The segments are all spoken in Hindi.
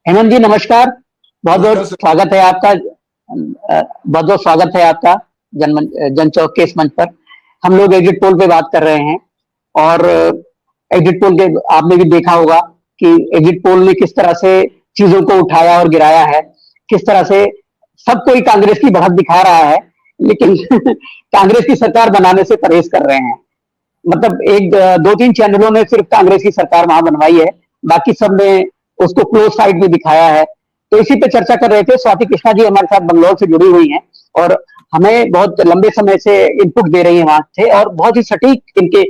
हेमंत जी नमस्कार। बहुत नमस्कार बहुत सर। स्वागत है आपका। बहुत बहुत स्वागत है आपका जन चौक के इस मंच पर। हम लोग एग्जिट पोल पे बात कर रहे हैं और एग्जिट पोल के आपने भी देखा होगा कि एग्जिट पोल ने किस तरह से चीजों को उठाया और गिराया है। किस तरह से सब कोई कांग्रेस की बढ़त दिखा रहा है, लेकिन कांग्रेस की सरकार बनाने से परहेज कर रहे हैं। मतलब एक दो तीन चैनलों ने सिर्फ कांग्रेस की सरकार वहां बनवाई है, बाकी सब ने उसको क्लोज साइड में दिखाया है। तो इसी पे चर्चा कर रहे थे। स्वाति कृष्णा जी हमारे साथ बंगलौर से जुड़ी हुई हैं और हमें बहुत लंबे समय से इनपुट दे रही हैं वहां से, और बहुत ही सटीक इनके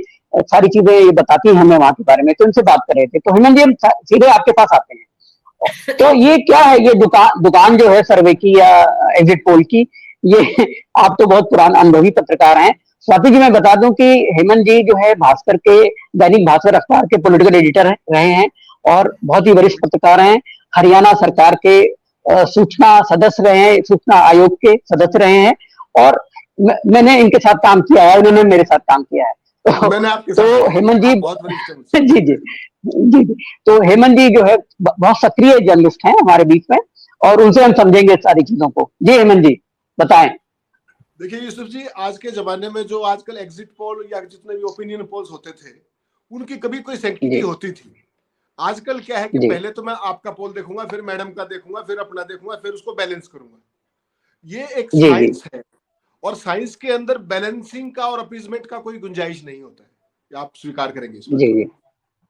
सारी चीजें ये बताती हैं हमें वहां के बारे में। तो इनसे बात कर रहे थे। तो हेमंत जी हम सीधे आपके पास आते हैं। तो ये क्या है, ये दुकान दुकान जो है सर्वे की या एग्जिट पोल की, ये आप तो बहुत पुराने अनुभवी पत्रकार हैं। स्वाति जी मैं बता दूं कि हेमंत जी जो है भास्कर के, दैनिक भास्कर अखबार के पॉलिटिकल एडिटर रहे हैं और बहुत ही वरिष्ठ पत्रकार हैं। हरियाणा सरकार के सूचना सदस्य रहे हैं, सूचना आयोग के सदस्य रहे हैं। और मैंने इनके साथ काम किया है, उन्होंने मेरे साथ काम किया है। मैंने आपके साथ तो काम किया, हेमंत जी आप बहुत वरिष्ठ हैं मुझसे। जी जी जी जी। तो हेमंत जी जो है बहुत सक्रिय जर्नलिस्ट हैं हमारे बीच में, और उनसे हम समझेंगे सारी चीजों को। जी हेमंत जी बताएं। देखिए यूसुफ जी, आज के जमाने में जो आजकल एग्जिट पोल या जितने भी ओपिनियन पोल्स होते थे, उनकी कभी कोई सैंक्टिटी जी होती थी। आजकल क्या है कि जी पहले तो मैं आपका पोल देखूंगा, फिर मैडम का देखूंगा, फिर अपना देखूंगा, फिर उसको बैलेंस करूंगा। ये एक जी जी साइंस है, और साइंस के अंदर बैलेंसिंग का और अपीजमेंट का कोई गुंजाइश नहीं होता है। ये आप स्वीकार करेंगे इस बात जी को। जी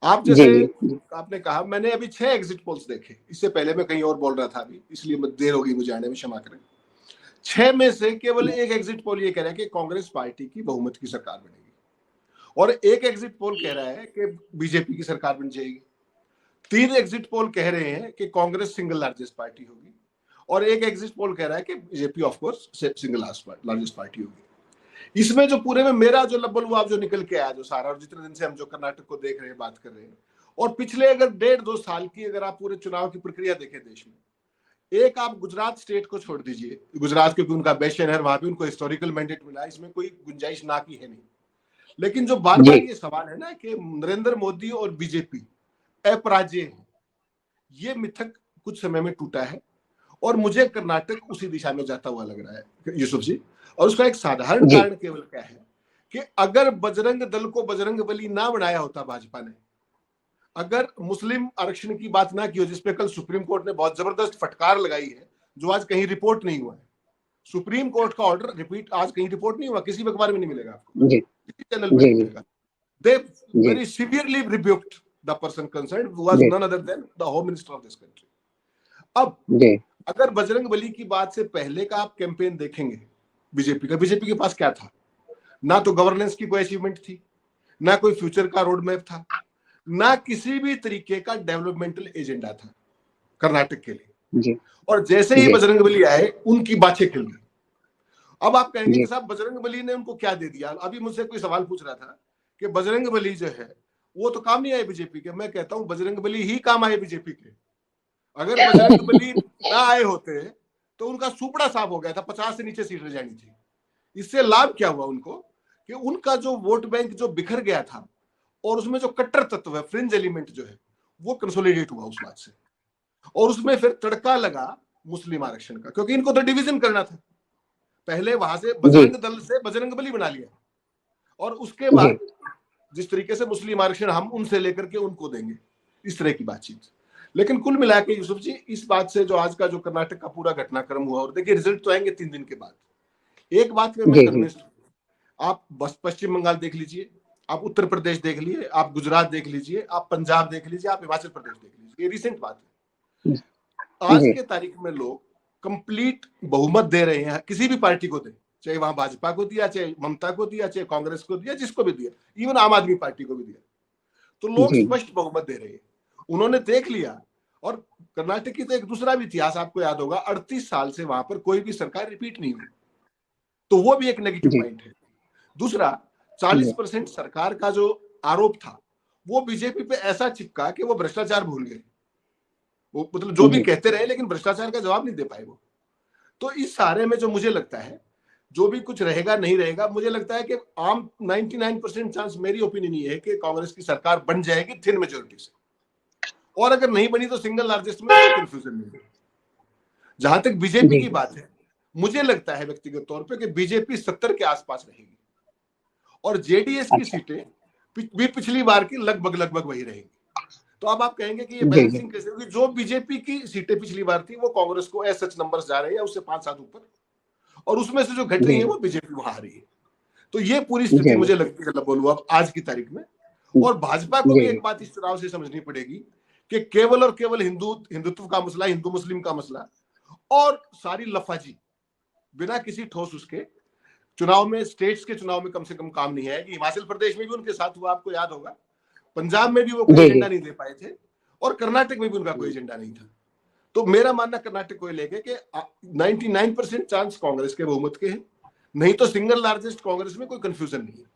आप जी जैसे जी आपने कहा, मैंने अभी 6 एग्जिट पोल्स देखे। इससे पहले मैं कहीं और बोल रहा था अभी, इसलिए देर हो गई मुझे आने में, क्षमा करें। 6 में से केवल एक एग्जिट पोल ये कह रहा है कि कांग्रेस पार्टी की बहुमत की सरकार बनेगी, और एक एग्जिट पोल कह रहा है कि बीजेपी की सरकार बन जाएगी। 3 एग्जिट पोल कह रहे हैं कि कांग्रेस सिंगल लार्जेस्ट पार्टी होगी, और एक एग्जिट पोल कह रहा है कि BJP of course single largest party होगी। इसमें जो पूरे में मेरा जो लब्बल हुआ जो निकल के आया जो सारा, और जितने दिन से हम जो कर्नाटक को देख रहे हैं, बात कर रहे हैं, और पिछले अगर 1.5-2 साल की अगर आप पूरे चुनाव की प्रक्रिया देखें देश में, एक आप गुजरात स्टेट को छोड़ दीजिए, गुजरात क्योंकि उनका बेस्ट शहर, वहां भी उनको हिस्टोरिकल मैंडेट मिला, इसमें कोई गुंजाइश ना की है नहीं। लेकिन जो बार जी बार ये सवाल है ना कि नरेंद्र मोदी और बीजेपी अपराजय है, ये मिथक कुछ समय में टूटा है, और मुझे कर्नाटक उसी दिशा में जाता हुआ लग रहा है यूसुफ जी। और उसका एक साधारण जी कारण केवल क्या है कि अगर बजरंग दल को बजरंग बली ना बनाया होता भाजपा ने, अगर मुस्लिम आरक्षण की बात ना की हो, जिसपे कल सुप्रीम कोर्ट ने बहुत जबरदस्त फटकार लगाई है, जो आज कहीं रिपोर्ट नहीं हुआ है। सुप्रीम कोर्ट का ऑर्डर रिपीट आज कहीं रिपोर्ट नहीं हुआ, किसी भी अखबार में नहीं मिलेगा आपको, जी किसी चैनल में जी नहीं जी मिलेगा। दे जी very severely rebuked the person concerned, who was जी none other than the home minister of this country। अब जी अगर बजरंग बली की बात से पहले का आप कैंपेन देखेंगे बीजेपी का, बीजेपी के पास क्या था? ना तो गवर्नेंस की कोई अचीवमेंट थी, ना कोई फ्यूचर का रोड मैप था, ना किसी भी तरीके का डेवलपमेंटल एजेंडा था कर्नाटक के लिए। जी और जैसे ही जी बजरंग बली आए, उनकी बातें खिल गई। अब आप कहेंगे जी कि साहब बजरंग बली ने उनको क्या दे दिया? अभी मुझसे कोई सवाल पूछ रहा था कि बजरंग बली जो है वो तो काम नहीं आए बीजेपी के। मैं कहता हूं बजरंग बली ही काम आए बीजेपी के। अगर बजरंग बली ना आए होते तो उनका सुपड़ा साफ हो गया था, 50 से नीचे सीट रह जानी थी। इससे लाभ क्या हुआ उनको कि उनका जो वोट बैंक जो बिखर गया था, और उसमें जो कट्टर तत्व है, फ्रिंज एलिमेंट जो है, वो कंसोलिडेट हुआ उस बात से। और उसमें फिर तड़का लगा मुस्लिम आरक्षण का, क्योंकि इनको तो डिवीजन करना था। पहले वहां से जी बजरंग दल से बजरंग बली बना लिया, और उसके जी बाद जिस तरीके से मुस्लिम आरक्षण हम उनसे लेकर के उनको देंगे, इस तरह की बातचीत। लेकिन कुल मिला के यूसुफ जी, इस बात से जो आज का जो कर्नाटक का पूरा घटनाक्रम हुआ, और देखिए रिजल्ट तो आएंगे 3 दिन के बाद। एक बात में मैं जी जी कन्विंस्ड हूं, आप बस पश्चिम बंगाल देख लीजिए, आप उत्तर प्रदेश देख लीजिए, आप गुजरात देख लीजिए, आप पंजाब देख लीजिए, आप हिमाचल प्रदेश देख लीजिए, ये रिसेंट बात है। आज जी के तारीख में लोग कंप्लीट बहुमत दे रहे हैं किसी भी पार्टी को दे, चाहे वहां भाजपा को दिया, चाहे ममता को दिया, चाहे कांग्रेस को दिया, जिसको भी दिया, इवन आम आदमी पार्टी को भी दिया, तो लोग जी स्पष्ट बहुमत दे रहे हैं। उन्होंने देख लिया। और कर्नाटक की तो एक दूसरा भी इतिहास आपको याद होगा, 38 साल से वहां पर कोई भी सरकार रिपीट नहीं हुई, तो वो भी एक नेगेटिव जी पॉइंट है। दूसरा, 40% सरकार का जो आरोप था वो बीजेपी पे ऐसा चिपका कि वो भ्रष्टाचार भूल गए। वो मतलब जो भी जी कहते रहे, लेकिन भ्रष्टाचार का जवाब नहीं दे पाए वो। तो इस सारे में जो मुझे लगता है, जो भी कुछ रहेगा नहीं रहेगा, मुझे लगता है कि आम 99% चांस, मेरी ओपिनियन ये है कि कांग्रेस की सरकार बन जाएगी थिन मेजोरिटी से। और अगर नहीं बनी तो सिंगल लार्जेस्ट में कोई कंफ्यूजन नहीं है। जहां तक बीजेपी की बात है, मुझे लगता है व्यक्तिगत तौर पे कि बीजेपी 70 के आसपास रहेगी और जेडीएस की सीटें भी पिछली बार की लगभग लगभग वही रहेंगी। तो अब आप कहेंगे कि ये बैलेंसिंग कैसे होगी? जो बीजेपी की सीटें पिछली बार थी वो कांग्रेस को एज सच नंबर्स जा रहे हैं, उससे 5-7 ऊपर, और उसमें से जो घट रही है वो बीजेपी वहां आ रही है। तो ये पूरी स्थिति मुझे लगती है बोलूं अब आज की तारीख में। और भाजपा को भी एक बात इस चुनाव से समझनी पड़ेगी कि केवल और केवल हिंदुत्व का मसला, हिंदू मुस्लिम का मसला और सारी लफाजी बिना किसी ठोस उसके चुनाव में, स्टेट्स के चुनाव में कम से कम काम नहीं है। कि हिमाचल प्रदेश में भी उनके साथ हुआ, आपको याद होगा, पंजाब में भी वो कोई एजेंडा नहीं दे पाए थे, और कर्नाटक में भी उनका कोई एजेंडा नहीं था। तो मेरा मानना कर्नाटक को लेके कि 99% चांस कांग्रेस के बहुमत के हैं, नहीं तो सिंगल लार्जेस्ट कांग्रेस में कोई कंफ्यूजन नहीं है।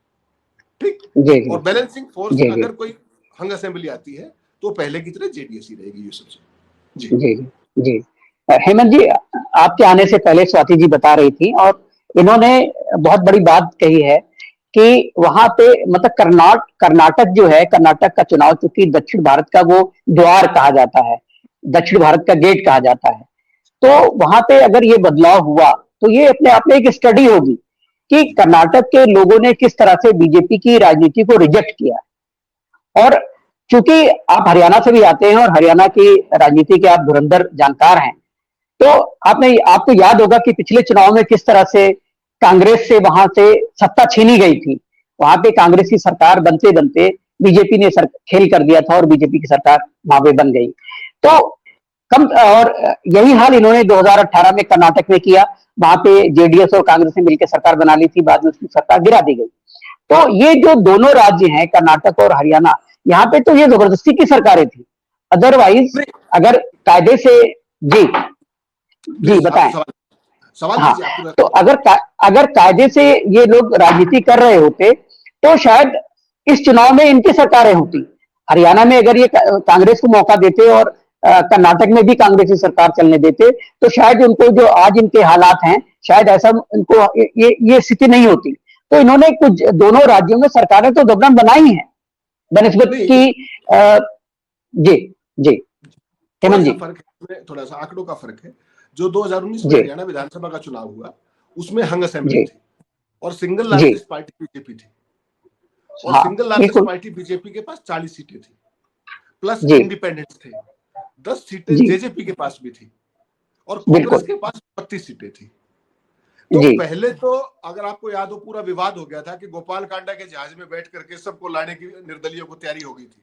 ठीक, और बैलेंसिंग फोर्स अगर कोई हंग असेंबली आती है तो पहले की तरह जेडीएस ही रहेगी। ये सबसे जी हेमंत जी, आपके आने से पहले स्वाति जी बता रही थी और इन्होंने बहुत बड़ी बात कही है कि वहां पे मतलब कर्नाटक जो है, कर्नाटक का चुनाव चूंकि दक्षिण भारत का वो द्वार कहा जाता है, दक्षिण भारत का गेट कहा जाता है, तो वहां पे अगर ये बदलाव हुआ तो ये अपने आप में एक स्टडी होगी कि कर्नाटक के लोगों ने किस तरह से बीजेपी की राजनीति को रिजेक्ट किया। और चूंकि आप हरियाणा से भी आते हैं और हरियाणा की राजनीति के आप धुरंधर जानकार हैं, तो आपको याद होगा कि पिछले चुनाव में किस तरह से कांग्रेस से वहां से सत्ता छीनी गई थी। वहां पे कांग्रेस की सरकार बनते बनते बीजेपी ने खेल कर दिया था और बीजेपी की सरकार वहां पे बन गई। तो और यही हाल इन्होंने 2018 में कर्नाटक में किया। वहां पे जेडीएस और कांग्रेस ने मिलकर सरकार बना ली थी, बाद में उसकी सरकार गिरा दी गई। तो ये जो दोनों राज्य हैं, कर्नाटक और हरियाणा, यहाँ पे तो ये जबरदस्ती की सरकारें थी। अदरवाइज अगर कायदे से जी बताएं। सवाल हाँ, तो अगर कायदे से ये लोग राजनीति कर रहे होते तो शायद इस चुनाव में इनकी सरकारें होती। हरियाणा में अगर ये कांग्रेस को मौका देते और कर्नाटक में भी कांग्रेस की सरकार चलने देते तो शायद उनको जो आज इनके हालात हैं, शायद ऐसा इनको ये स्थिति नहीं होती। तो इन्होंने कुछ दोनों राज्यों में सरकारें तो दबदम बनाई हैं बनिस्बत की। जी हेमंत जी, थोड़ा सा आंकड़ों का फर्क है। जो 2019 में हरियाणा विधानसभा का चुनाव हुआ उसमें हंग असेंबली थी और सिंगल लार्जेस्ट पार्टी बीजेपी थी, और सिंगल लार्जेस्ट पार्टी बीजेपी के पास 40 सीटें थी, प्लस इंडिपेंडेंट्स थे, 10 सीटें जेजेपी के पास भी थी, और कांग्रेस के पास 32 सीटें थी। तो पहले तो अगर आपको याद हो पूरा विवाद हो गया था कि गोपाल कांडा के जहाज में बैठ करके सबको लाने की निर्दलियों को तैयारी हो गई थी।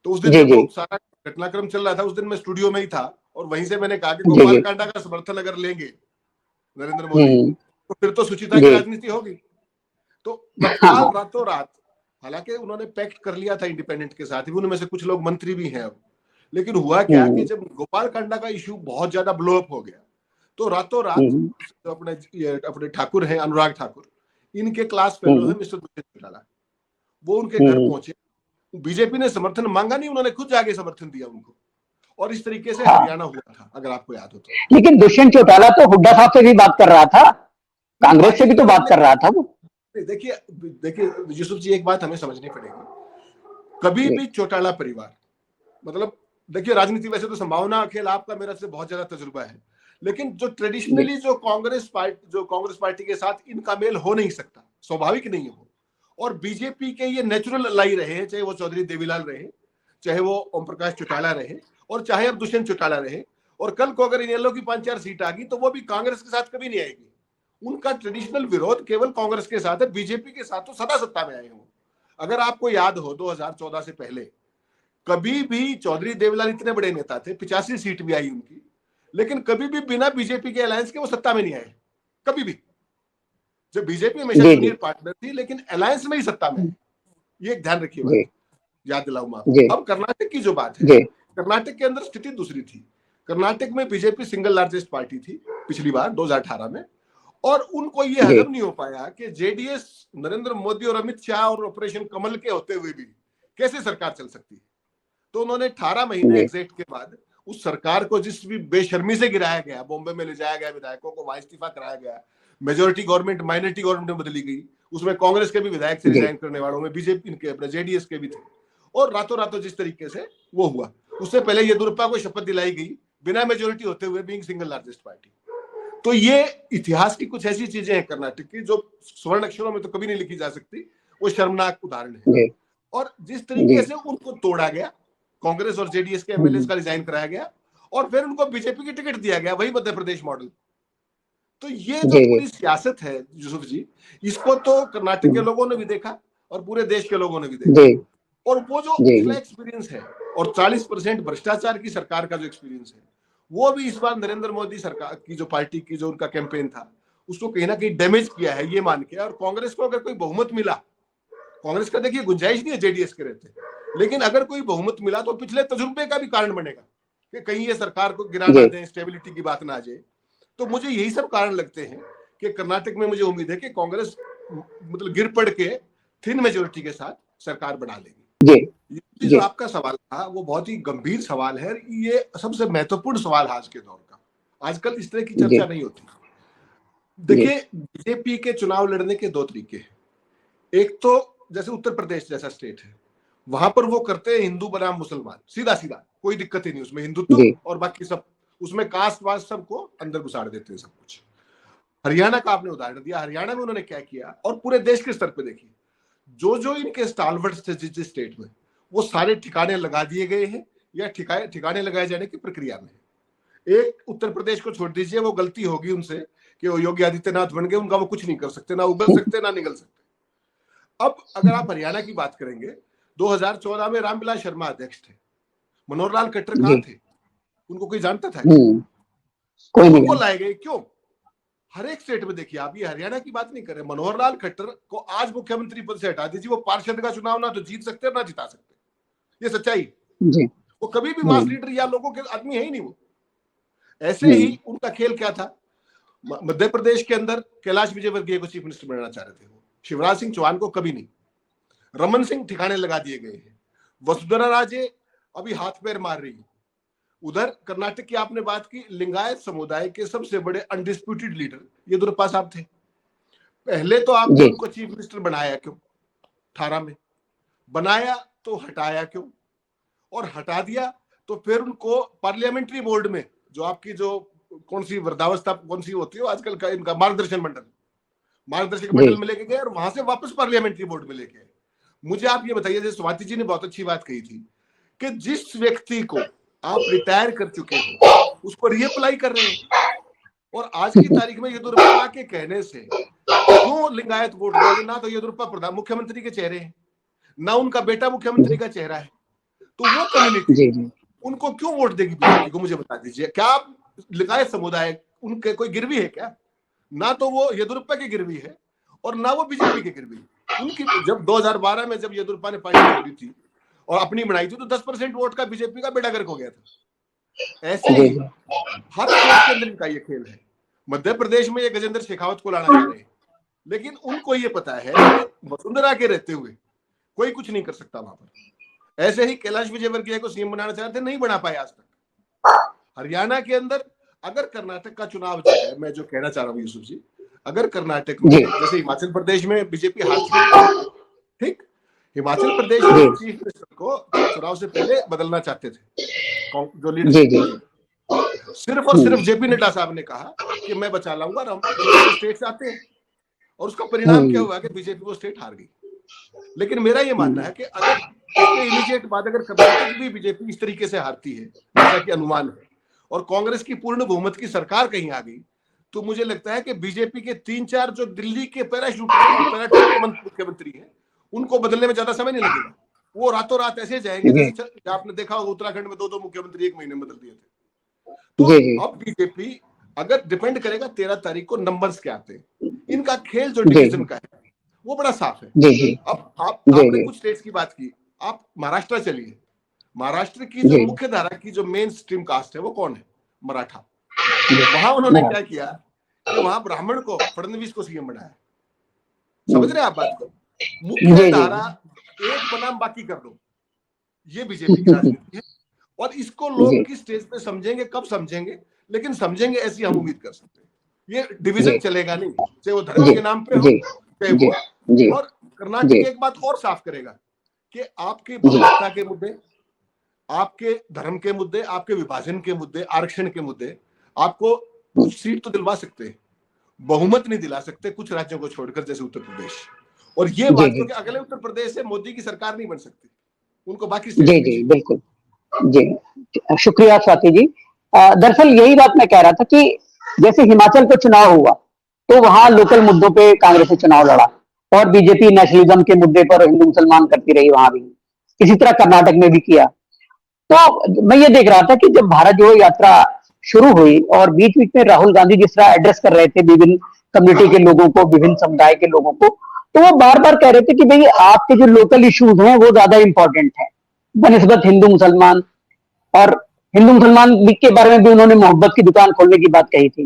तो उस दिन तो सारा घटनाक्रम चल रहा था, उस दिन मैं स्टूडियो में ही था और वहीं से मैंने कहा कि गोपाल कांडा का समर्थन अगर लेंगे नरेंद्र मोदी तो फिर तो सुचिता की राजनीति होगी। तो तत्काल रातों रात, हालांकि उन्होंने पैक्ट कर लिया था इंडिपेंडेंट के साथ, उनमें से कुछ लोग मंत्री भी हैं, लेकिन हुआ क्या कि जब गोपाल कांडा का इश्यू बहुत ज्यादा ब्लो अप हो गया तो रातों रात अपने ठाकुर हैं, अनुराग ठाकुर, इनके क्लास फेलो है मिस्टर दुष्यंत चौटाला, वो उनके घर पहुंचे। बीजेपी ने समर्थन मांगा नहीं, उन्होंने खुद जाके समर्थन दिया उनको, और इस तरीके से हरियाणा हुआ था, अगर आपको याद हो तो। लेकिन दुष्यंत चौटाला तो हुड्डा साहब से भी बात कर रहा था, कांग्रेस से भी तो बात कर रहा था वो। देखिए यूसुफ जी, एक बात हमें समझनी पड़ेगी। कभी भी चौटाला परिवार, मतलब देखिए राजनीति वैसे तो संभावना खेल आपका मेरा से बहुत ज्यादा तजुर्बा है, लेकिन जो ट्रेडिशनली जो कांग्रेस पार्टी के साथ इनका मेल हो नहीं सकता, स्वाभाविक नहीं हो। और बीजेपी के ये नेचुरल अलाई रहे, चाहे वो चौधरी देवीलाल रहे, चाहे वो ओम प्रकाश चौटाला रहे, और चाहे अब दुष्यंत चौटाला रहे। और कल को अगर इनेलो की 5-4 सीट आ गई तो वो भी कांग्रेस के साथ कभी नहीं आएगी। उनका ट्रेडिशनल विरोध केवल कांग्रेस के साथ है, बीजेपी के साथ तो सदा सत्ता में आए हो। अगर आपको याद हो 2014 से पहले कभी भी चौधरी देवीलाल इतने बड़े नेता थे, 85 सीट भी आई उनकी, लेकिन कभी भी बिना बीजेपी के अलायंस के वो सत्ता में नहीं आए, कभी भी। जब बीजेपी हमेशा जूनियर पार्टनर थी, लेकिन अलायंस में ही सत्ता में है, ये एक ध्यान रखिए बात, याद दिलाऊं मैं आपको। अब कर्नाटक की जो बात है, कर्नाटक के अंदर स्थिति दूसरी थी। कर्नाटक में बीजेपी सिंगल लार्जेस्ट पार्टी थी पिछली बार 2018 में, और उनको ये हजम नहीं हो पाया कि जेडीएस नरेंद्र मोदी और अमित शाह और ऑपरेशन कमल के होते हुए भी कैसे सरकार चल सकती है। तो उन्होंने 18 महीने एग्जिट के बाद उस सरकार को जिस भी बेशर्मी से गिराया गया, बॉम्बे में ले जाया गया, विधायकों को वहां इस्तीफा कराया गया, मेजोरिटी गवर्नमेंट माइनॉरिटी गवर्नमेंट में बदली गई, उसमें कांग्रेस के भी विधायक से रिजाइन करने वालों में बीजेपी के अपने जेडीएस के भी थे, और रातों रातों जिस तरीके से वो हुआ उससे पहले येदियुरप्पा को शपथ दिलाई गई बिना मेजोरिटी होते हुए, बीइंग सिंगल लार्जेस्ट पार्टी। तो ये इतिहास की कुछ ऐसी चीजें हैं कर्नाटक की जो स्वर्ण अक्षरों में तो कभी नहीं लिखी जा सकती, वो शर्मनाक उदाहरण है। और जिस तरीके से उनको तोड़ा गया, कांग्रेस और जेडीएस के एमएलए का रिजाइन कराया गया और फिर उनको बीजेपी की टिकट दिया गया, वही मध्य प्रदेश मॉडल। तो ये जो पूरी सियासत है यूसुफ जी, इसको तो कर्नाटक के लोगों ने भी देखा और पूरे देश के लोगों ने भी देखा। और वो जो पिछला एक्सपीरियंस है और 40% भ्रष्टाचार की सरकार का जो एक्सपीरियंस है, वो भी इस बार नरेंद्र मोदी सरकार की जो पार्टी की जो उनका कैंपेन था उसको कहीं ना कहीं डैमेज किया है, ये मान के। और कांग्रेस को अगर कोई बहुमत मिला, कांग्रेस का देखिए गुंजाइश नहीं है जेडीएस के रहते, लेकिन अगर कोई बहुमत मिला तो पिछले तजुर्बे का भी कारण बनेगा कि कहीं ये सरकार को गिरा ना दें, स्टेबिलिटी की बात ना आ जाए। तो मुझे यही सब कारण लगते हैं कि कर्नाटक में मुझे उम्मीद है कि कांग्रेस मतलब गिर पड़ के थिन मेजोरिटी के साथ सरकार बना लेगी। जो आपका सवाल था वो बहुत ही गंभीर सवाल है, ये सबसे महत्वपूर्ण सवाल आज के दौर का। आजकल इस तरह की चर्चा नहीं होती। देखिए, बीजेपी के चुनाव लड़ने के दो तरीके हैं। एक तो जैसे उत्तर प्रदेश जैसा स्टेट है, वहां पर वो करते हैं हिंदू बनाम मुसलमान, सीधा सीधा, कोई दिक्कत ही नहीं उसमें, हिंदुत्व और बाकी सब, उसमें कास्ट वास्ट सबको अंदर घुसाड़ देते हैं सब कुछ। हरियाणा का आपने उदाहरण दिया, हरियाणा में उन्होंने क्या किया, और पूरे देश के स्तर पे देखिए, जो जो इनके स्टालवर्ड्स थे जिस स्टेट में, वो सारे ठिकाने लगा दिए गए हैं या ठिकाने लगाए जाने की प्रक्रिया में। एक उत्तर प्रदेश को छोड़ दीजिए, वो गलती होगी उनसे कि वो योगी आदित्यनाथ बन गए, उनका वो कुछ नहीं कर सकते, ना उगल सकते ना निगल सकते। अब अगर आप हरियाणा की बात करेंगे, 2014 में रामविलास शर्मा अध्यक्ष थे, मनोहर लाल खट्टर कहाँ थे? उनको कोई जानता था? कोई नहीं। उनको लाए गए, क्यों? हर एक स्टेट में देखिए आप, ये हरियाणा की बात नहीं कर रहे, मनोहर लाल खट्टर को आज मुख्यमंत्री पद से हटा दीजिए, वो पार्षद का चुनाव ना तो जीत सकते ना जिता सकते, ये सच्चाई। वो कभी भी मास लीडर या लोगों के आदमी है ही नहीं वो। ऐसे ही उनका खेल क्या था, मध्य प्रदेश के अंदर कैलाश विजयवर्गीय को चीफ मिनिस्टर बनाना चाह रहे थे वो, शिवराज सिंह चौहान को कभी नहीं। रमन सिंह ठिकाने लगा दिए गए हैं, वसुंधरा राजे अभी हाथ पैर मार रही है। उधर कर्नाटक की आपने बात की, लिंगायत समुदाय के सबसे बड़े अनडिस्प्यूटेड लीडर येदियुरप्पा साहब थे। पहले तो आपने उनको चीफ मिनिस्टर बनाया क्यों? 18 में बनाया तो हटाया क्यों? और हटा दिया तो फिर उनको पार्लियामेंट्री बोर्ड में, जो आपकी जो कौन सी वृद्धावस्था कौन सी होती है आजकल का, इनका मार्गदर्शक मंडल में लेके गए और वहां से वापस पार्लियामेंट्री बोर्ड में लेके गए। मुझे आप ये बताइए, जैसे स्वाति जी ने बहुत अच्छी बात कही थी कि जिस व्यक्ति को आप रिटायर कर चुके हो उसको रीअप्लाई कर रहे हैं, और आज की तारीख में येदियुरप्पा के कहने से क्यों लिंगायत वोट देंगे? ना तो येदियुरप्पा प्रधान मुख्यमंत्री के चेहरे हैं, ना उनका बेटा मुख्यमंत्री का चेहरा है, तो वो कम्युनिटी उनको क्यों वोट देगी बीजेपी को? मुझे बता दीजिए। क्या आप लिंगायत समुदाय उनके कोई गिरवी है क्या? ना तो वो येदियुरप्पा की गिरवी है और ना वो बीजेपी की गिरवी। उनकी जब 2012 में जब येदियुरप्पा ने पार्टी छोड़ी थी और अपनी बनाई थी, तो 10% वोट का बीजेपी का बेड़ा गर्क हो गया था। ऐसे ही हर स्टेट के अंदर इनका ये खेल है। मध्य प्रदेश में ये गजेंद्र शेखावत को लाना चाह रहे हैं, लेकिन उनको ये पता है कि वसुंधरा के रहते हुए कोई कुछ नहीं कर सकता वहां पर। ऐसे ही कैलाश विजयवर्गीय को सीएम बनाना चाह रहे थे, नहीं बना पाए आज तक। हरियाणा के अंदर अगर कर्नाटक का चुनाव जो है, मैं जो कहना चाह रहा हूँ यूसुफ जी, अगर कर्नाटक में जैसे हिमाचल प्रदेश में बीजेपी हार चुकी, ठीक, हिमाचल प्रदेश में चीफ मिनिस्टर को चुनाव से पहले बदलना चाहते थे जो लीडरशिप, सिर्फ और सिर्फ जेपी नड्डा साहब ने कहा कि मैं बचा लाऊंगा, हम स्टेट से आते हैं, और उसका परिणाम क्या हुआ कि बीजेपी वो स्टेट हार गई। लेकिन मेरा ये मानना है कि अगर इसके इमीडिएट बाद अगर कर्नाटक भी बीजेपी इस तरीके से हारती है जैसा कि अनुमान है, और कांग्रेस की पूर्ण बहुमत की सरकार कहीं आ गई, तो मुझे लगता है कि बीजेपी के 3-4 जो दिल्ली के पैराशूट मुख्यमंत्री हैं, उनको बदलने में ज्यादा समय नहीं लगेगा। वो रातों रात ऐसे जाएंगे जैसे आपने देखा होगा उत्तराखंड में 2-2 मुख्यमंत्री एक महीने में बदल दिए थे। तो अब बीजेपी अगर डिपेंड करेगा 13 तारीख को नंबर्स क्या आते हैं, इनका खेल जो डिवीजन का है वो बड़ा साफ है। अब आपने कुछ स्टेट्स की बात की, आप महाराष्ट्र चलिए, महाराष्ट्र की जो मुख्य धारा की जो मेन स्ट्रीम कास्ट है वो कौन है? मराठा। वहां उन्होंने क्या किया कि वहां ब्राह्मण को फडणवीस को सीएम बनाया। समझ रहे हैं आप बात को? मुख्य धारा एक बनाम बाकी कर दो, ये बीजेपी की राजनीति है। और इसको लोग किस स्टेज पे समझेंगे, कब समझेंगे, लेकिन समझेंगे ऐसी हम उम्मीद कर सकते हैं। ये डिवीजन चलेगा नहीं, चाहे वो धर्म के नाम पे हो, चाहे वो। और कर्नाटक एक बात और साफ करेगा कि आपकी भाषा के मुद्दे, आपके धर्म के मुद्दे, आपके विभाजन के मुद्दे, आरक्षण के मुद्दे आपको कुछ सीट तो दिलवा सकते हैं, बहुमत नहीं दिला सकते कुछ राज्यों को छोड़कर, जैसे उत्तर प्रदेश। और ये बात, क्योंकि अगले उत्तर प्रदेश से मोदी की सरकार नहीं बन सकती, उनको बाकी जी जी बिल्कुल जी, शुक्रिया स्वाति जी। दरअसल यही बात मैं कह रहा था कि जैसे हिमाचल का चुनाव हुआ तो वहां लोकल मुद्दों पे कांग्रेस ने चुनाव लड़ा और बीजेपी नेशनलिज्म के मुद्दे पर हिंदू मुसलमान करती रही वहां भी। इसी तरह कर्नाटक में भी किया। तो मैं ये देख रहा था कि जब भारत जोड़ो यात्रा शुरू हुई और बीच बीच में राहुल गांधी जिस तरह एड्रेस कर रहे थे विभिन्न कम्युनिटी के लोगों को, विभिन्न समुदाय के लोगों को, तो वो बार बार कह रहे थे कि भाई आपके जो लोकल इश्यूज हैं वो ज्यादा इंपॉर्टेंट है बनिस्बत हिंदू मुसलमान। और हिंदू मुसलमान के बारे में भी उन्होंने मोहब्बत की दुकान खोलने की बात कही थी।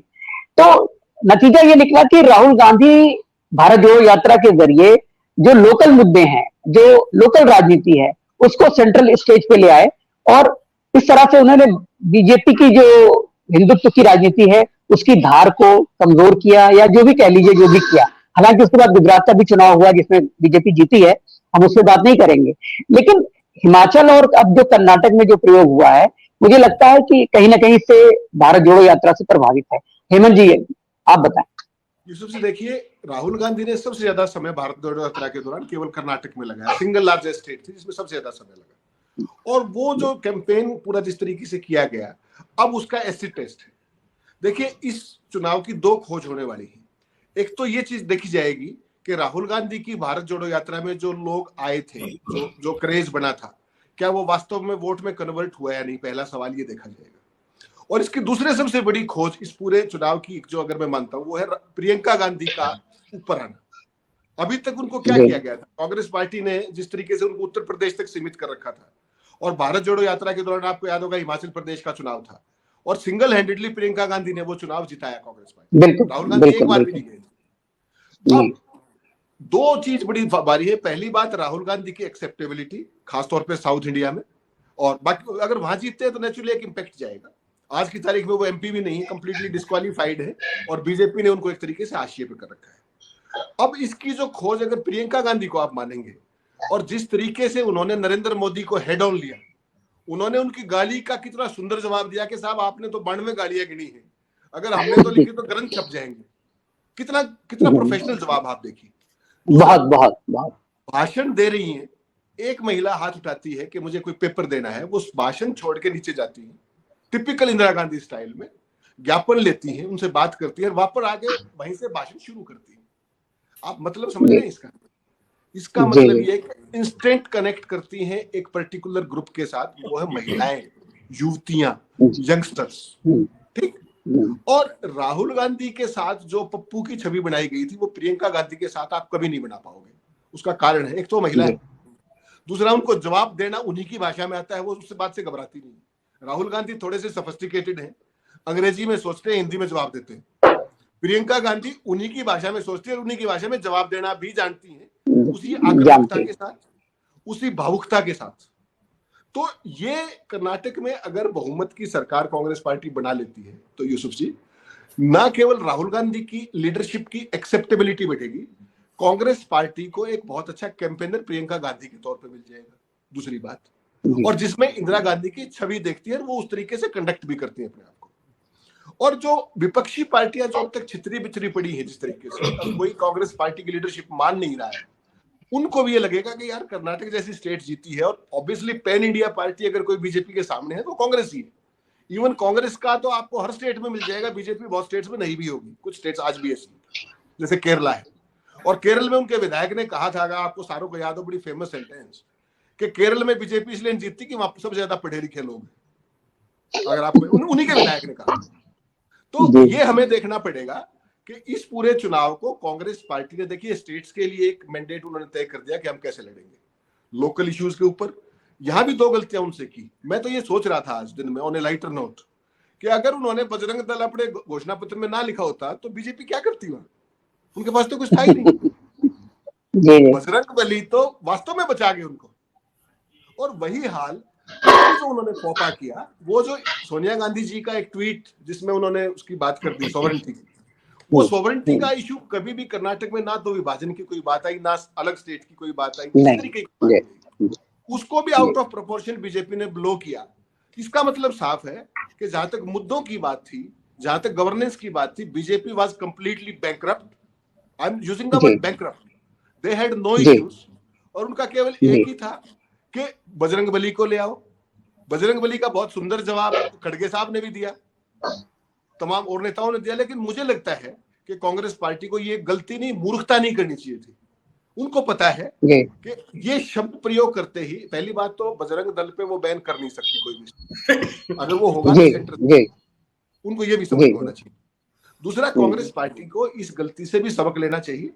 तो नतीजा ये निकला कि राहुल गांधी भारत जोड़ो यात्रा के जरिए जो लोकल मुद्दे हैं, जो लोकल राजनीति है, उसको सेंट्रल स्टेज पे ले आए और इस तरह से उन्होंने बीजेपी की जो हिंदुत्व की राजनीति है उसकी धार को कमजोर किया, या जो भी कह लीजिए, जो भी किया। हालांकि उसके बाद गुजरात का भी चुनाव हुआ जिसमें बीजेपी जीती है, हम उस पर बात नहीं करेंगे। लेकिन हिमाचल और अब जो कर्नाटक में जो प्रयोग हुआ है, मुझे लगता है कि कहीं ना कहीं से भारत जोड़ो यात्रा से प्रभावित है। हेमंत जी आप बताएं। यूसुफ जी देखिए, राहुल गांधी ने सबसे ज्यादा समय भारत जोड़ो यात्रा के दौरान केवल कर्नाटक में लगाया, सिंगल लार्जेस्ट स्टेट थी जिसमें सबसे ज्यादा समय लगा। और वो जो कैंपेन पूरा जिस तरीके से किया गया, अब उसका एसिड टेस्ट है। देखिए, इस चुनाव की दो खोज होने वाली है। एक तो ये चीज देखी जाएगी कि राहुल गांधी की भारत जोड़ो यात्रा में जो लोग आए थे, जो क्रेज बना था, क्या वो वास्तव में वोट में कन्वर्ट हुआ या नहीं, पहला सवाल ये देखा जाएगा। और इसकी दूसरे सबसे बड़ी खोज इस पूरे चुनाव की, जो अगर मैं मानता हूं, वो है प्रियंका गांधी का ऊपर आना। अभी तक उनको क्या किया गया था, कांग्रेस पार्टी ने जिस तरीके से उनको उत्तर प्रदेश तक सीमित कर रखा था, और भारत जोड़ो यात्रा के दौरान आपको याद होगा हिमाचल प्रदेश का चुनाव था, और सिंगल हैंडेडली प्रियंका गांधी ने वो चुनाव जिताया कांग्रेस पार्टी। राहुल गांधी एक बार भी नहीं गए। अब दो चीज बड़ी बारी है। पहली बात, राहुल गांधी की एक्सेप्टेबिलिटी, खासतौर पे साउथ इंडिया में, और बाकी अगर वहां जीतते हैं तो नेचुरली एक इम्पैक्ट जाएगा। आज की तारीख में वो एमपी भी नहीं है, कंप्लीटली डिस्क्वालीफाइड है, और बीजेपी ने उनको एक तरीके से हाशिए पे कर रखा है। अब इसकी जो खोज, अगर प्रियंका गांधी को आप मानेंगे, और जिस तरीके से उन्होंने नरेंद्र मोदी को हेड ऑन लिया, उन्होंने उनकी गाली का कितना सुंदर जवाब दिया कि साहब आपने तो 92 गालियां गिनी है, अगर हमने तो लिखी तो ग्रंथ छप जाएंगे। कितना कितना प्रोफेशनल जवाब आप देखिए। बहुत बहुत बहुत भाषण दे रही है, एक महिला हाथ उठाती है कि मुझे कोई पेपर देना है, वो भाषण छोड़ के नीचे जाती है, टिपिकल इंदिरा गांधी स्टाइल में ज्ञापन लेती है, उनसे बात करती है, और वापस आगे वहीं से भाषण शुरू करती है। आप मतलब समझ रहे हैं इसका मतलब ये इंस्टेंट कनेक्ट करती हैं एक पर्टिकुलर ग्रुप के साथ, वो है महिलाएं, युवतियां, यंगस्टर्स, ठीक। और राहुल गांधी के साथ जो पप्पू की छवि बनाई गई थी, वो प्रियंका गांधी के साथ आप कभी नहीं बना पाओगे। उसका कारण है, एक तो महिला है, दूसरा उनको जवाब देना उन्हीं की भाषा में आता है, वो उससे बात से घबराती नहीं। राहुल गांधी थोड़े से सोफिस्टिकेटेड हैं, अंग्रेजी में सोचते हैं, हिंदी में जवाब देते हैं। प्रियंका गांधी उन्हीं की भाषा में सोचती है और उन्हीं की भाषा में जवाब देना भी जानती है, उसी आक्रामकता के साथ, उसी भावुकता के साथ। तो ये कर्नाटक में अगर बहुमत की सरकार कांग्रेस पार्टी बना लेती है, तो यूसुफ जी, ना केवल राहुल गांधी की लीडरशिप की एक्सेप्टेबिलिटी बढ़ेगी, कांग्रेस पार्टी को एक बहुत अच्छा कैंपेनर प्रियंका गांधी के तौर पे मिल जाएगा। दूसरी बात, और जिसमें इंदिरा गांधी की छवि देखती है, वो उस तरीके से कंडक्ट भी करती है अपने आप को। और जो विपक्षी पार्टियां जो अब तक छितरी बिछरी पड़ी है जिस तरीके से, अब कोई कांग्रेस पार्टी की लीडरशिप मान नहीं रहा है, उनको भी ये लगेगा कि यार कर्नाटक जैसी स्टेट जीती है, और ऑब्वियसली पैन इंडिया पार्टी अगर कोई बीजेपी के सामने है तो कांग्रेस ही है। इवन कांग्रेस का तो आपको हर स्टेट में मिल जाएगा, बीजेपी बहुत स्टेट्स में नहीं भी होगी, कुछ स्टेट्स आज भी ऐसी, जैसे केरला है। और केरल में उनके विधायक ने कहा था, अगर आपको सारों को याद हो, बड़ी फेमस सेंटेंस, कि केरल में बीजेपी इसलिए जीतती कि वहां सबसे ज्यादा पढ़े लिखे लोग हैं। अगर आपको उन्हीं के विधायक ने कहा, तो ये हमें देखना पड़ेगा कि इस पूरे चुनाव को कांग्रेस पार्टी ने, देखिए स्टेट्स के लिए एक मैंडेट उन्होंने तय कर दिया कि हम कैसे लड़ेंगे लोकल इश्यूज के ऊपर। यहां भी दो गलतियां उनसे की। मैं तो ये सोच रहा था आज दिन में ऑन ए लाइटर नोट कि अगर उन्होंने बजरंग दल अपने घोषणा पत्र में ना लिखा होता तो बीजेपी क्या करती वहां, उनके पास तो कुछ था ही नहीं। बजरंग बली तो वास्तव में बचा गए उनको। और वही हाल जो उन्होंने फोपा किया, वो जो सोनिया गांधी जी का एक ट्वीट जिसमें उन्होंने उसकी बात कर दी सॉवरेंटी की, वो सॉवरेंटी का इशू कभी भी कर्नाटक में ना तो विभाजन की कोई बात आई, ना अलग स्टेट की कोई बात आई, इस तरीके की बात आई। उसको भी आउट ऑफ प्रोपोर्शन बीजेपी ने ब्लो किया। इसका मतलब साफ है कि जहां तक मुद्दों की बात थी, जहां तक गवर्नेंस की बात थी, BJP was completely bankrupt. I am using the word bankrupt. They had no issues, और उनका केवल एक ही था कि बजरंगबली को ले आओ। बजरंगबली का बहुत सुंदर जवाब खड़गे साहब ने भी दिया, तमाम और नेताओं ने दिया, लेकिन मुझे लगता है कि कांग्रेस पार्टी को ये गलती नहीं, मूर्खता नहीं करनी चाहिए थी। उनको पता है कि ये शब्द प्रयोग करते ही, पहली बात तो बजरंग दल पे वो बैन कर नहीं सकती कोई भी, अगर वो होगा तो सेंटर, उनको ये भी समझ होना चाहिए। दूसरा, कांग्रेस पार्टी को इस गलती से भी सबक लेना चाहिए,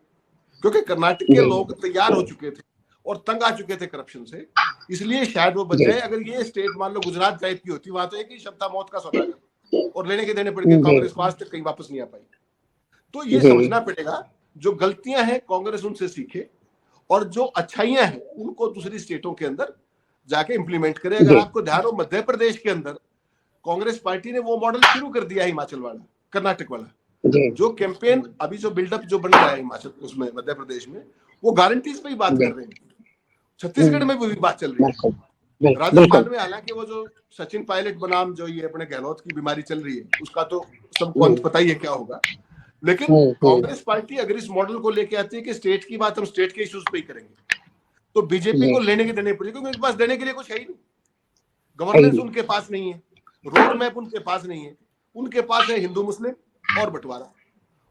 क्योंकि कर्नाटक के लोग तैयार हो चुके थे और तंग आ चुके थे करप्शन से, इसलिए शायद वो बच जाए। अगर ये स्टेट मान लो गुजरात टाइप की होती, वहां तो एक ही शब्द था, मौत का सौदागर, और लेने के देने पड़ गए, कांग्रेस को आज तक कहीं वापस नहीं आ पाई। तो ये समझना पड़ेगा, जो गलतियां हैं कांग्रेस उनसे सीखे, और जो अच्छाइयां हैं उनको दूसरी स्टेटों के अंदर जाके इंप्लीमेंट करे। अगर आपको ध्यान हो, मध्य प्रदेश के अंदर कांग्रेस पार्टी ने वो मॉडल शुरू कर दिया, हिमाचल वाला, कर्नाटक वाला, जो कैंपेन अभी जो बिल्डअप जो बन रहा है हिमाचल, उसमें मध्य प्रदेश में वो गारंटीज पे ही बात कर रहे हैं। छत्तीसगढ़ में भी बात चल रही है। राजस्थान में हालांकि वो जो सचिन पायलट बनाम जो ये अपने गहलोत की बीमारी चल रही है, उसका तो सबको पता ही है क्या होगा। लेकिन कांग्रेस पार्टी अगर इस मॉडल को लेके आती है कि स्टेट की बात हम स्टेट के इश्यूज पे ही करेंगे, तो बीजेपी को लेने के देने पड़ेगी, क्योंकि उनके पास देने के लिए कुछ है ही नहीं। गवर्नेंस उनके पास नहीं है, रोड मैप उनके पास नहीं है, उनके पास है हिंदू मुस्लिम और बंटवारा।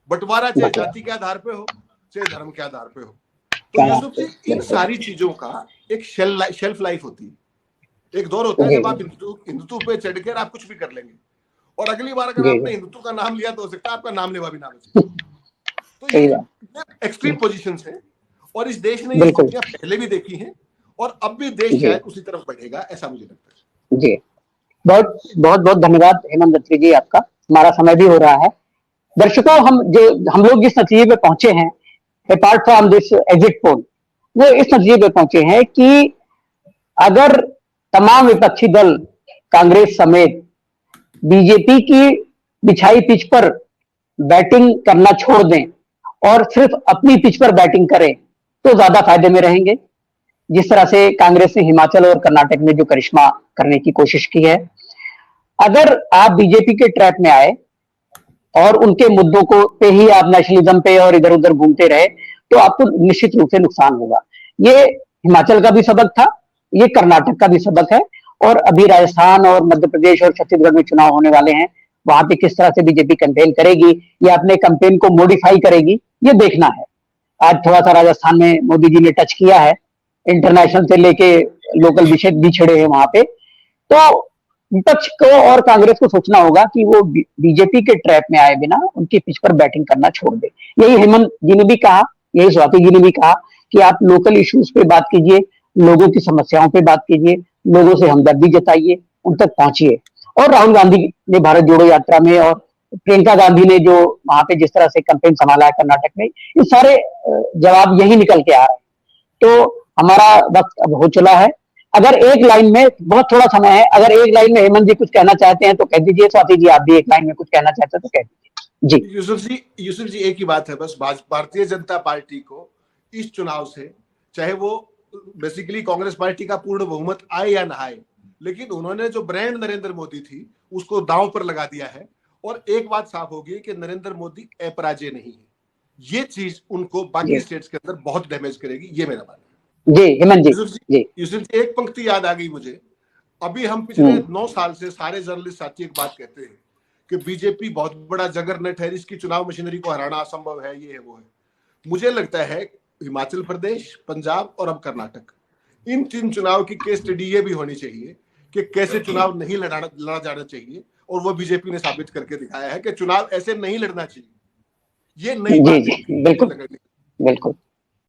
बंटवारा चाहे जाति के आधार पे हो, चाहे धर्म के आधार पे हो। तो यूसुफ जी, इन सारी चीजों का एक शेल्फ लाइफ होती है। एक दौर होता है जब आप हिंदुत्व पे चढ़कर आप कुछ भी कर लेंगे, और अगली बार अगर आपने हिंदुत्व का नाम लिया तो हो सकता है आपका नाम लेवा भी ना बचे। तो ये एक्सट्रीम पोजीशंस है, और इस देश ने ये स्थितियां पहले भी देखी हैं, और अब भी देश शायद उसी तरफ बढ़ेगा, ऐसा मुझे लगता है। जी, बहुत बहुत बहुत धन्यवाद हेमंत दत्ती जी आपका। हमारा समय भी हो रहा है। दर्शकों, हम लोग जिस नतीजे पे पहुंचे हैं, apart from this exit poll, वो इस नतीजे पे पहुंचे हैं कि अगर तमाम विपक्षी दल कांग्रेस समेत बीजेपी की बिछाई पिच पर बैटिंग करना छोड़ दें और सिर्फ अपनी पिच पर बैटिंग करें, तो ज्यादा फायदे में रहेंगे। जिस तरह से कांग्रेस ने हिमाचल और कर्नाटक में जो करिश्मा करने की कोशिश की है, अगर आप बीजेपी के ट्रैप में आए और उनके मुद्दों को पे ही आप नेशनलिज्म पे और इधर उधर घूमते रहे, तो आपको निश्चित रूप से नुकसान होगा। ये हिमाचल का भी सबक था, ये कर्नाटक का भी सबक है, और अभी राजस्थान और मध्य प्रदेश और छत्तीसगढ़ में चुनाव होने वाले हैं। वहां पे किस तरह से बीजेपी कैंपेन करेगी या अपने कैंपेन को मॉडिफाई करेगी, ये देखना है। आज थोड़ा सा राजस्थान में मोदी जी ने टच किया है, इंटरनेशनल से लेके लोकल विषय भी छिड़े हैं वहां पे। तो विपक्ष को और कांग्रेस को सोचना होगा कि वो बीजेपी के ट्रैप में आए बिना उनकी पिच पर बैटिंग करना छोड़ दे। यही हेमंत जी ने भी कहा, यही स्वाति जी ने भी कहा कि आप लोकल इश्यूज पे बात कीजिए, लोगों की समस्याओं पे बात कीजिए, लोगों से हमदर्दी जताइए, उन तक पहुंचिए। और राहुल गांधी ने भारत जोड़ो यात्रा में, और प्रियंका गांधी ने जो वहां पे जिस तरह से कैंपेन संभाला है कर्नाटक में, ये सारे जवाब यही निकल के आ रहे हैं। तो हमारा वक्त अब हो चला है। अगर एक लाइन में, बहुत थोड़ा समय है, अगर एक लाइन में हेमंत जी कुछ कहना चाहते हैं तो कह दीजिए। स्वाति जी, आप भी एक लाइन में कुछ कहना चाहते हैं तो कह दीजिए। जी यूसुफ जी, एक ही बात है बस, भारतीय जनता पार्टी को इस चुनाव से, चाहे वो बेसिकली कांग्रेस पार्टी का पूर्ण बहुमत आए या ना आए, लेकिन उन्होंने जो ब्रांड नरेंद्र मोदी थी उसको दांव पर लगा दिया है। और एक बात साफ हो गई कि नरेंद्र मोदी अपराजय नहीं है। ये चीज उनको बाकी स्टेट्स के अंदर बहुत डैमेज करेगी, ये मेरा मानना है। जी हेमंत जी, यूसुफ जी, एक पंक्ति याद आ गई मुझे। अभी हम पिछले 9 साल से सारे जर्नलिस्ट साथी एक बात कहते हैं कि बीजेपी बहुत बड़ा जगरनट है, इसकी चुनाव मशीनरी को हराना असंभव है, ये है वो है। मुझे लगता है हिमाचल प्रदेश, पंजाब और अब कर्नाटक, इन 3 चुनाव की केस स्टडी ये भी होनी चाहिए कि कैसे चुनाव नहीं लड़ा जाना चाहिए, और वो बीजेपी ने साबित करके दिखाया है कि चुनाव ऐसे नहीं लड़ना चाहिए। ये नई बात है। बिल्कुल बिल्कुल।